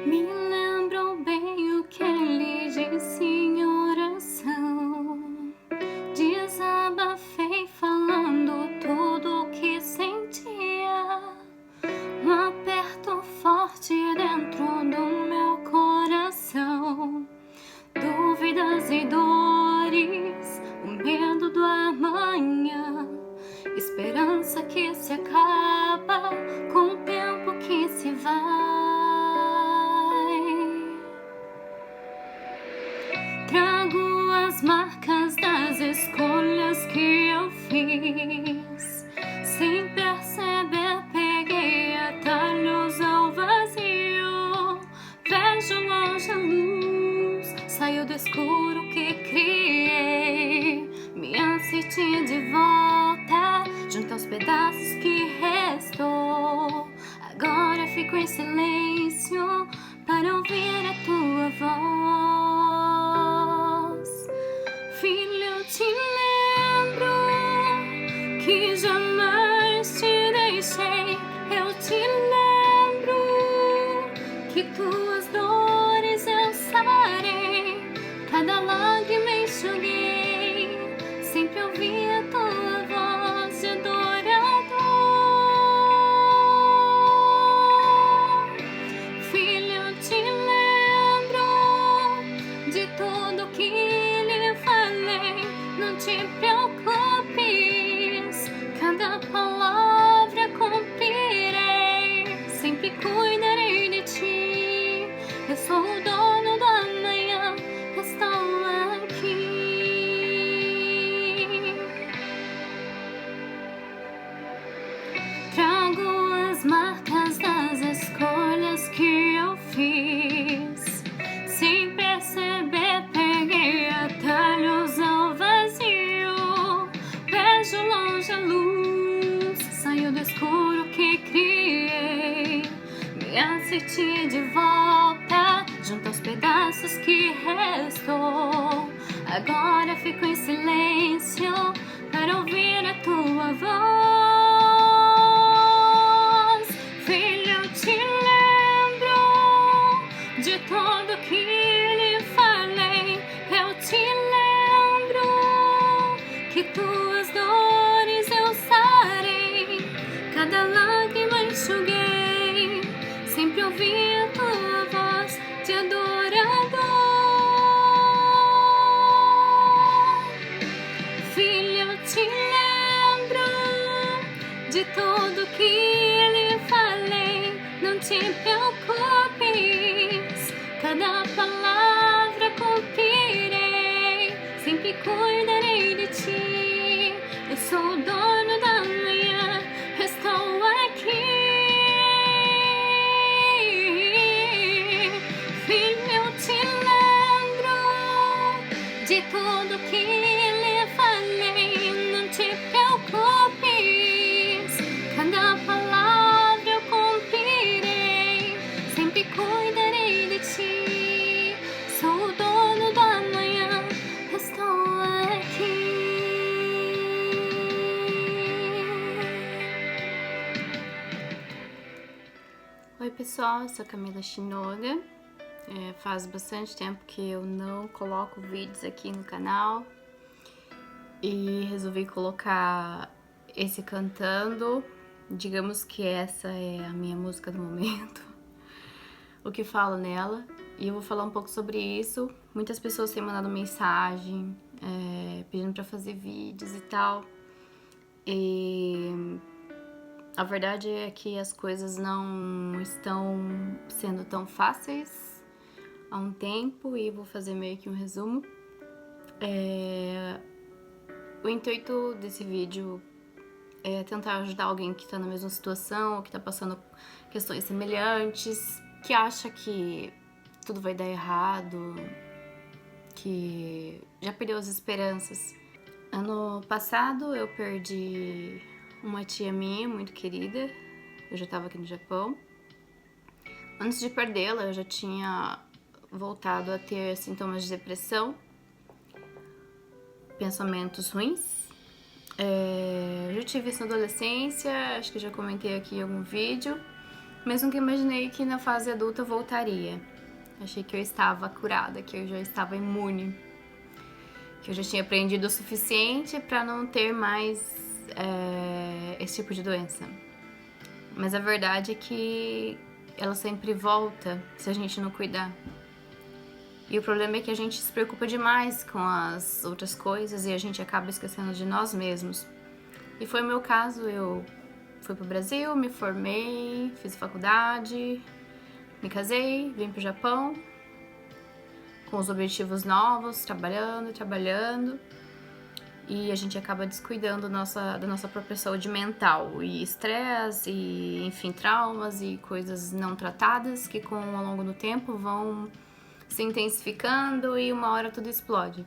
Me lembro bem o que ele disse em oração. Desabafei falando tudo o que sentia. Um aperto forte dentro do meu coração. Dúvidas e dores, o medo do amanhã. Esperança que se acaba com o tempo que se vai. Trago as marcas das escolhas que eu fiz. Sem perceber, peguei atalhos ao vazio. Vejo longe a luz, saio do escuro que criei. Me assisti de volta, junto aos pedaços que restou. Agora fico em silêncio para ouvir a tua voz. Filho, eu te lembro que jamais te deixei. Eu te lembro que tuas dores eu sarei. Cada lágrima enxuguei. Sempre ouvi a tua voz de adorador. Filho, eu te lembro de tudo que lhe falei. Não te preocupes, cada palavra cumprirei. Sempre cuidarei de ti. Eu sou o dono do amanhã, estou aqui. Trago as marcas das escolhas que eu fiz. Sem perceber, peguei atalhos ao vazio. Vejo longe a luz, saio do escuro que criei. Me assisti de volta, junto aos pedaços que restou. Agora fico em silêncio para ouvir a tua voz. Filho, eu te lembro de tudo que lhe falei. Eu te lembro que tuas dores eu sarei. Cada lágrima enxuguei. Sempre ouvi a tua voz de adorador. Filho, eu te lembro de tudo que lhe falei. Não te preocupes, cada palavra cumprirei. Sempre cuidarei de ti. Eu sou o dono da manhã, estou aqui. Filho, eu te lembro de tudo que lhe falei. Não te preocupes, cada palavra eu cumprirei. Sempre cuidarei de ti. Sou o dono do amanhã, estou aqui. Oi pessoal, eu sou Camila Shinoda. Faz bastante tempo que eu não coloco vídeos aqui no canal e resolvi colocar esse cantando. Digamos que essa é a minha música do momento, o que falo nela, e eu vou falar um pouco sobre isso. Muitas pessoas têm mandado mensagem pedindo pra fazer vídeos e tal, e a verdade é que as coisas não estão sendo tão fáceis há um tempo, e vou fazer meio que um resumo. O intuito desse vídeo é tentar ajudar alguém que tá na mesma situação, ou que tá passando questões semelhantes, que acha que tudo vai dar errado, que já perdeu as esperanças. Ano passado eu perdi uma tia minha muito querida, eu já tava aqui no Japão. Antes de perdê-la, eu já tinha voltado a ter sintomas de depressão, pensamentos ruins. Eu já tive isso na adolescência, acho que já comentei aqui em algum vídeo. mas nunca imaginei que na fase adulta eu voltaria. Achei que eu estava curada, que eu já estava imune, que eu já tinha aprendido o suficiente para não ter mais esse tipo de doença. Mas a verdade é que ela sempre volta se a gente não cuidar. E o problema é que a gente se preocupa demais com as outras coisas e a gente acaba esquecendo de nós mesmos. E foi o meu caso, eu fui pro Brasil, me formei, fiz faculdade, me casei, vim pro Japão, com os objetivos novos, trabalhando, e a gente acaba descuidando da nossa própria saúde mental, e estresse, e enfim, traumas e coisas não tratadas que ao longo do tempo vão se intensificando e uma hora tudo explode.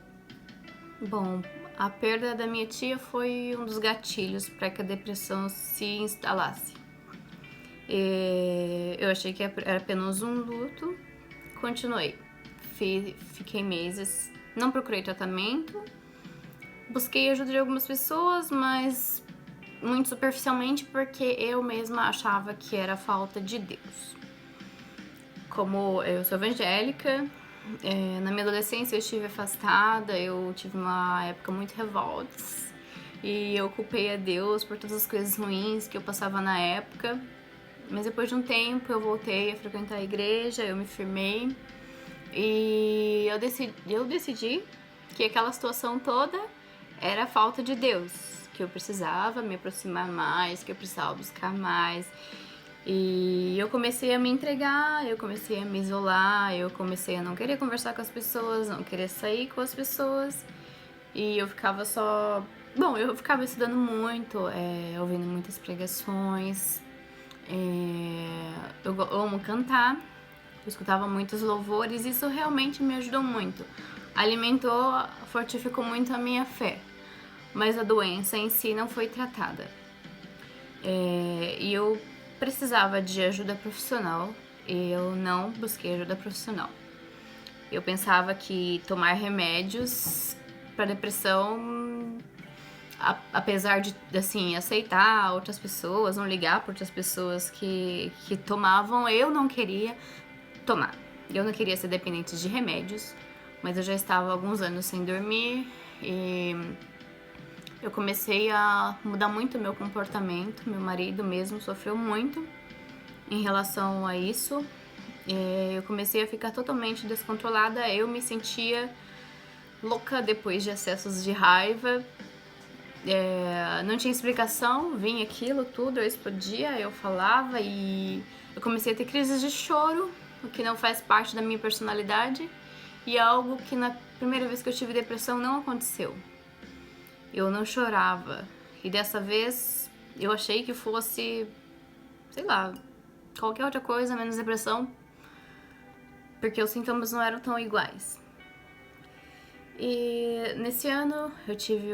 Bom, a perda da minha tia foi um dos gatilhos para que a depressão se instalasse. Eu achei que era apenas um luto, continuei. Fiquei meses, não procurei tratamento, busquei ajuda de algumas pessoas, mas muito superficialmente porque eu mesma achava que era falta de Deus. Como eu sou evangélica, na minha adolescência eu estive afastada, eu tive uma época muito revolts e eu culpei a Deus por todas as coisas ruins que eu passava na época. Mas depois de um tempo eu voltei a frequentar a igreja, eu me firmei e eu decidi que aquela situação toda era falta de Deus, que eu precisava me aproximar mais, que eu precisava buscar mais. E eu comecei a me entregar, eu comecei a me isolar, eu comecei a não querer conversar com as pessoas, não querer sair com as pessoas. E eu ficava só... Bom, eu ficava estudando muito, ouvindo muitas pregações. Eu amo cantar, eu escutava muitos louvores, isso realmente me ajudou muito. Alimentou, fortificou muito a minha fé, mas a doença em si não foi tratada. E eu precisava de ajuda profissional e eu não busquei ajuda profissional. Eu pensava que tomar remédios para depressão, apesar de assim aceitar outras pessoas, não ligar para outras pessoas que tomavam, eu não queria tomar. Eu não queria ser dependente de remédios, mas eu já estava há alguns anos sem dormir e eu comecei a mudar muito o meu comportamento. Meu marido mesmo sofreu muito em relação a isso. Eu comecei a ficar totalmente descontrolada. Eu me sentia louca depois de acessos de raiva. Não tinha explicação, vinha aquilo tudo, eu explodia, eu falava e eu comecei a ter crises de choro, o que não faz parte da minha personalidade e é algo que na primeira vez que eu tive depressão não aconteceu. Eu não chorava e dessa vez eu achei que fosse, sei lá, qualquer outra coisa menos depressão, porque os sintomas não eram tão iguais. E nesse ano eu tive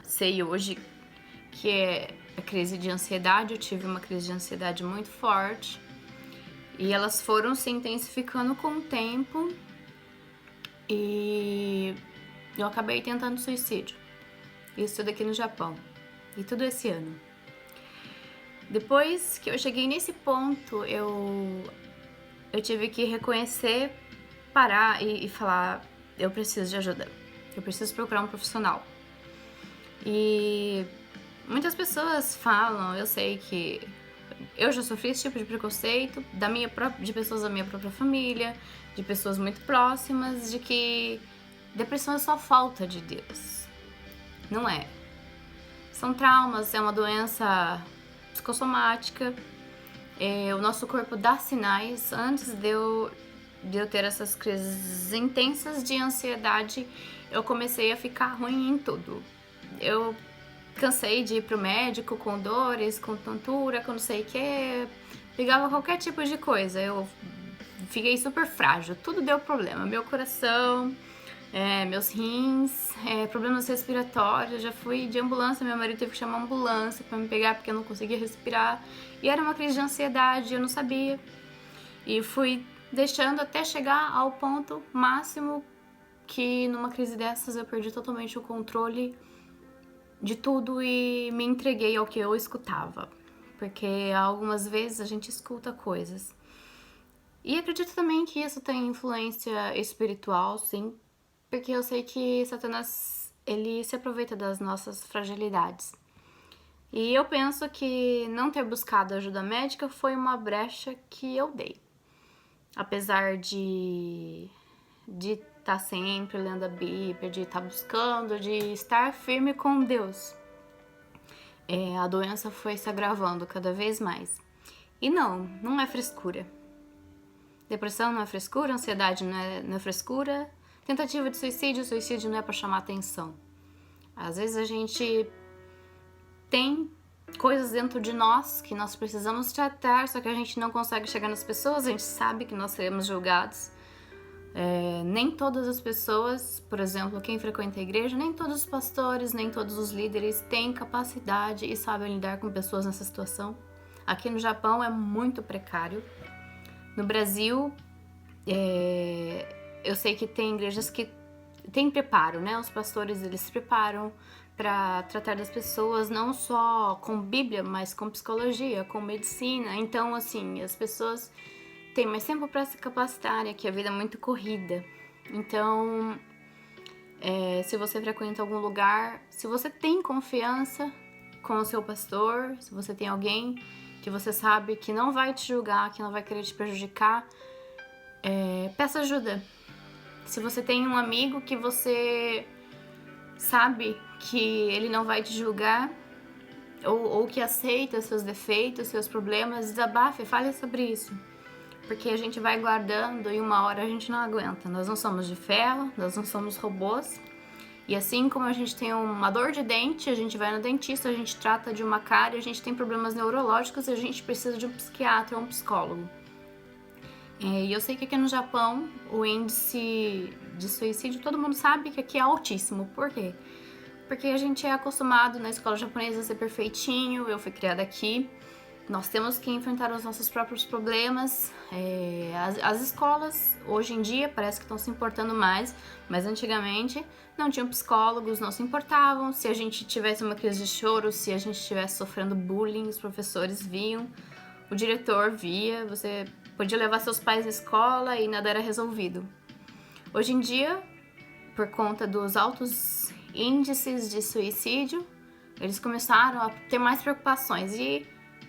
sei hoje que é a crise de ansiedade. Eu tive uma crise de ansiedade muito forte e elas foram se intensificando com o tempo e eu acabei tentando suicídio. Isso tudo aqui no Japão e tudo esse ano. Depois que eu cheguei nesse ponto, eu tive que reconhecer, parar e falar: eu preciso de ajuda, eu preciso procurar um profissional. E muitas pessoas falam, eu sei que eu já sofri esse tipo de preconceito de pessoas da minha própria família, de pessoas muito próximas, de que depressão é só falta de Deus. Não é. São traumas, é uma doença psicossomática. O nosso corpo dá sinais. Antes de eu ter essas crises intensas de ansiedade, eu comecei a ficar ruim em tudo. Eu cansei de ir pro médico com dores, com tontura, com não sei o que. Pegava qualquer tipo de coisa. Eu fiquei super frágil. Tudo deu problema. Meu coração, meus rins, problemas respiratórios. Já fui de ambulância, meu marido teve que chamar uma ambulância pra me pegar porque eu não conseguia respirar. E era uma crise de ansiedade, eu não sabia. E fui deixando até chegar ao ponto máximo que numa crise dessas eu perdi totalmente o controle de tudo e me entreguei ao que eu escutava. porque algumas vezes a gente escuta coisas. E acredito também que isso tem influência espiritual, sim, porque eu sei que Satanás, ele se aproveita das nossas fragilidades. E eu penso que não ter buscado ajuda médica foi uma brecha que eu dei. Apesar de estar sempre lendo a Bíblia, de estar buscando, de estar firme com Deus, a doença foi se agravando cada vez mais. E não é frescura. Depressão não é frescura, ansiedade não é frescura, tentativa de suicídio não é para chamar atenção. Às vezes a gente tem coisas dentro de nós que nós precisamos tratar, só que a gente não consegue chegar nas pessoas, a gente sabe que nós seremos julgados. Nem todas as pessoas, por exemplo, quem frequenta a igreja, nem todos os pastores, nem todos os líderes têm capacidade e sabem lidar com pessoas nessa situação. Aqui no Japão é muito precário. No Brasil, eu sei que tem igrejas que têm preparo, né? Os pastores, eles se preparam para tratar das pessoas não só com Bíblia, mas com psicologia, com medicina. Então, assim, as pessoas têm mais tempo para se capacitar, que a vida é muito corrida. Então, se você frequenta algum lugar, se você tem confiança com o seu pastor, se você tem alguém que você sabe que não vai te julgar, que não vai querer te prejudicar, peça ajuda. Se você tem um amigo que você sabe que ele não vai te julgar, ou que aceita seus defeitos, seus problemas, desabafe, fale sobre isso. Porque a gente vai guardando e uma hora a gente não aguenta. Nós não somos de ferro, nós não somos robôs. E assim como a gente tem uma dor de dente, a gente vai no dentista, a gente trata de uma cárie, a gente tem problemas neurológicos e a gente precisa de um psiquiatra ou um psicólogo. E eu sei que aqui no Japão o índice de suicídio, todo mundo sabe que aqui é altíssimo. Por quê? Porque a gente é acostumado na escola japonesa a ser perfeitinho, eu fui criada aqui. Nós temos que enfrentar os nossos próprios problemas. As escolas, hoje em dia, parece que estão se importando mais, mas antigamente não tinham psicólogos, não se importavam. Se a gente tivesse uma crise de choro, se a gente estivesse sofrendo bullying, os professores viam, o diretor via, você podia levar seus pais à escola e nada era resolvido. Hoje em dia, por conta dos altos índices de suicídio, eles começaram a ter mais preocupações. E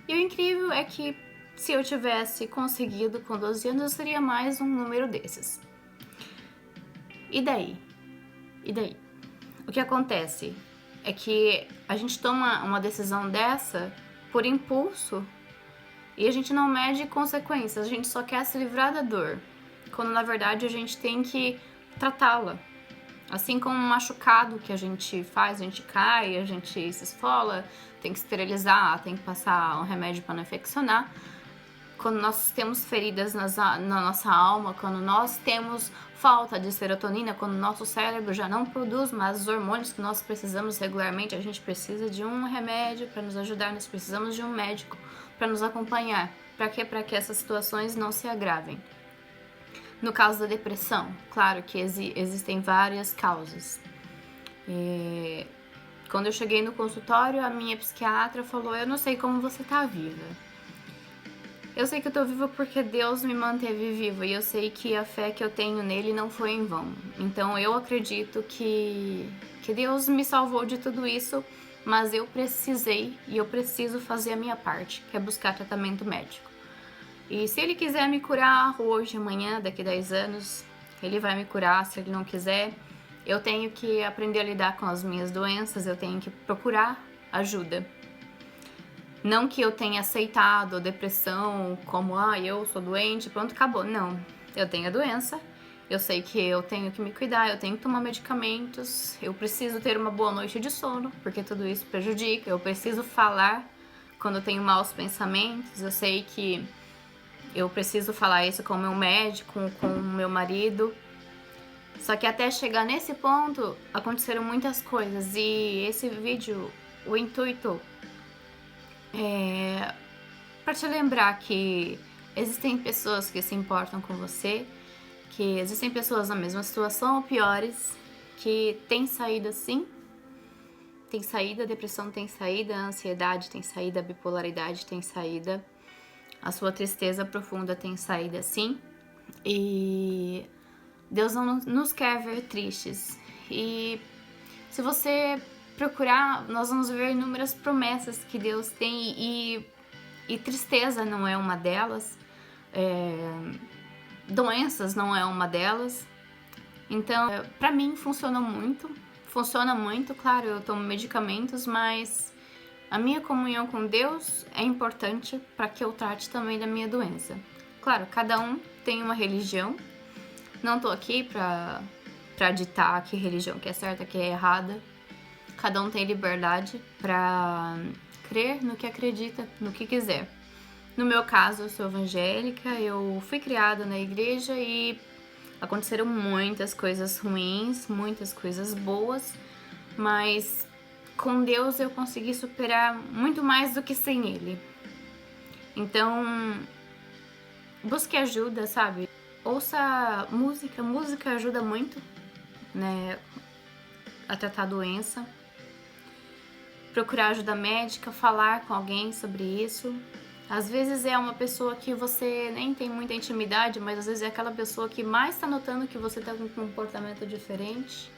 o incrível é que se eu tivesse conseguido com 12 anos, eu seria mais um número desses. E daí? O que acontece é que a gente toma uma decisão dessa por impulso e a gente não mede consequências, a gente só quer se livrar da dor, quando na verdade a gente tem que tratá-la. Assim como um machucado que a gente faz, a gente cai, a gente se esfola, tem que esterilizar, tem que passar um remédio para não infeccionar. Quando nós temos feridas na nossa alma, quando nós temos falta de serotonina, quando o nosso cérebro já não produz mais os hormônios que nós precisamos regularmente, a gente precisa de um remédio para nos ajudar, nós precisamos de um médico para nos acompanhar. Para quê? Para que essas situações não se agravem. No caso da depressão, claro que existem várias causas. Quando eu cheguei no consultório, a minha psiquiatra falou: eu não sei como você tá viva. Eu sei que eu tô viva porque Deus me manteve viva e eu sei que a fé que eu tenho nele não foi em vão. Então eu acredito que Deus me salvou de tudo isso, mas eu precisei e eu preciso fazer a minha parte, que é buscar tratamento médico. E se ele quiser me curar hoje, amanhã, daqui a 10 anos, ele vai me curar. Se ele não quiser, eu tenho que aprender a lidar com as minhas doenças, eu tenho que procurar ajuda. Não que eu tenha aceitado a depressão como, eu sou doente, pronto, acabou. Não, eu tenho a doença, eu sei que eu tenho que me cuidar, eu tenho que tomar medicamentos, eu preciso ter uma boa noite de sono, porque tudo isso prejudica, eu preciso falar quando eu tenho maus pensamentos, eu sei que eu preciso falar isso com o meu médico, com o meu marido. Só que até chegar nesse ponto, aconteceram muitas coisas. E esse vídeo, o intuito é para te lembrar que existem pessoas que se importam com você, que existem pessoas na mesma situação ou piores, que têm saída sim, tem saída, a depressão tem saída, a ansiedade tem saída, a bipolaridade tem saída, a sua tristeza profunda tem saída, sim. E Deus não nos quer ver tristes. E se você procurar, nós vamos ver inúmeras promessas que Deus tem e tristeza não é uma delas, doenças não é uma delas. Então, pra mim funciona muito, claro, eu tomo medicamentos, mas a minha comunhão com Deus é importante para que eu trate também da minha doença. Claro, cada um tem uma religião, não tô aqui pra ditar que religião que é certa, que é errada. Cada um tem liberdade pra crer no que acredita, no que quiser. No meu caso, eu sou evangélica, eu fui criada na igreja e aconteceram muitas coisas ruins, muitas coisas boas, mas com Deus eu consegui superar muito mais do que sem Ele. Então, busque ajuda, sabe? Ouça música, música ajuda muito, né, a tratar a doença. Procurar ajuda médica, falar com alguém sobre isso. Às vezes é uma pessoa que você nem tem muita intimidade, mas às vezes é aquela pessoa que mais tá notando que você tá com um comportamento diferente,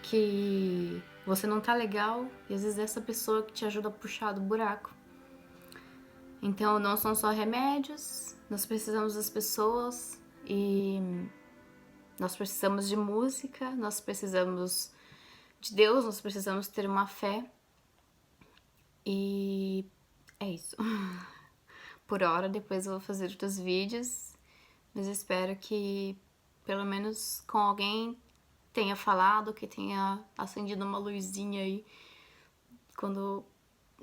que você não tá legal, e às vezes é essa pessoa que te ajuda a puxar do buraco. Então não são só remédios, nós precisamos das pessoas e nós precisamos de música, nós precisamos de Deus, nós precisamos ter uma fé. E é isso. Por hora, depois eu vou fazer outros vídeos, mas espero que pelo menos com alguém tenha falado, que tenha acendido uma luzinha aí quando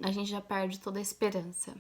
a gente já perde toda a esperança.